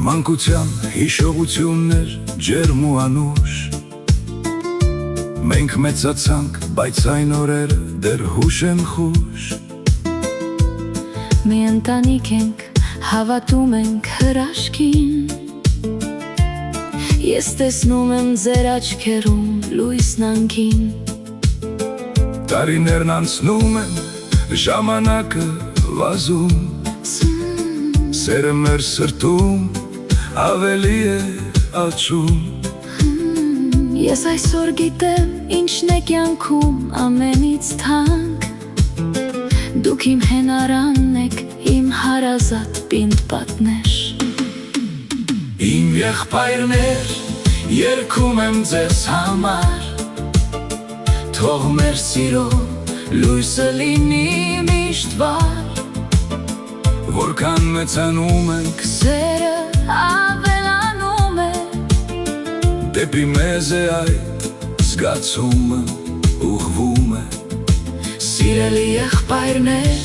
Մանկության հիշողություններ ջերմ ու անուշ, մենք մեծացանք, բայց այն օրերը դեռ հուշ են խուշ։ Մի ընտանիք ենք, հավատում ենք հրաշքին, ես տեսնում եմ ձեր աչքերում լույսն անկին։ Տարիներն անցնում են, ժամանակը վազում, սերը մեր սրտում ավելի է աճում։ Ես այսօր գիտեմ, ինչն է կյանքում ամենից թանկ, դուք իմ հենարանն եք, իմ հարազատ պինդ պատներ։ Իմ եղբայրներ, երգում եմ ձեզ համար, թող մեր սիրո լույսը լինի միշտ վար, որքան մեծանում ենք, սերը ավելանում է, դեպի մեզ է այդ զգացումը ուղղվում է։ Սիրելի եղբայրներ,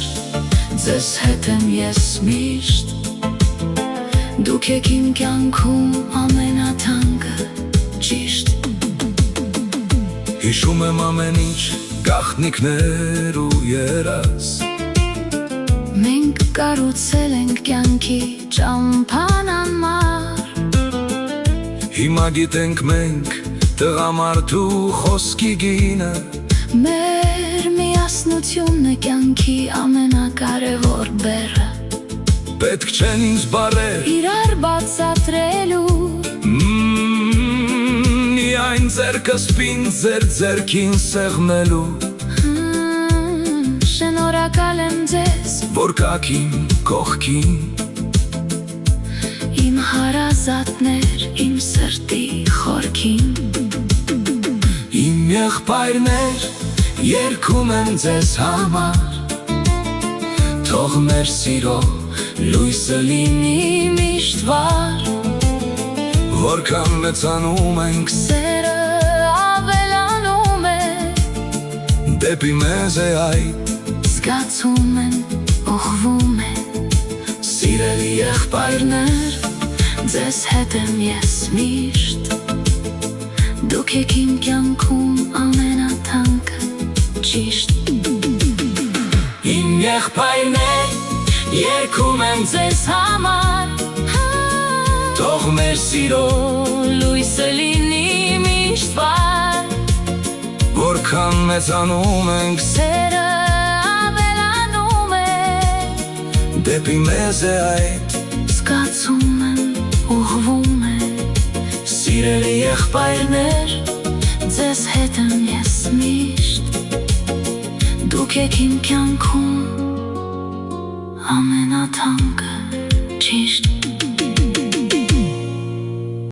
ձեզ հետ եմ ես միշտ, դուք եք իմ կյանքում ամենաթանկը ճիշտ։ Հիշում եմ ամեն ինչ, գաղտնիքներ ու երազ, մենք կառուցել ենք կյանքի ճամփան անմար, հիմա գիտենք մենք տղամարդու խոսքի գինը, մեր միասնությունն է կյանքի ամենակարևոր բեռը, պետք չեն ինձ բարեր, իրար բացատրելու, միայն ձեռքս պին ձեր ձեռքին սեղմելու, շնորհակալ եմ ձեզ, որ կաք իմ կողքին, իմ հարազատներ, իմ սրտի խորքին։ Իմ եղբայրներ, երգում եմ ձեզ համար, թող մեր սիրո լույսը լինի միշտ վար, որքան մեծանում ենք, սերը ավելանում է, դեպի մեզ է այդ զգացում են, ուղղվում է։ Սիրելի Եղբայրներ, ձեզ հետ եմ ես միշտ, դուք եք իմ կյանքում ամենաթանկը ճիշտ։ Իմ եղբայրներ, երգում եմ ձեզ համար, թող մեր սիրո լույսը լինի միշտ վար, որքան մեծանում ենք, սերը ավելանում է, դեպի մեզ է այդ զգացում եմ, ուղղվում է։ Սիրելի Եղբայրներ, ձեզ հետ եմ ես միշտ, դուք եք իմ կյանքում ամենաթանկը ճիշտ։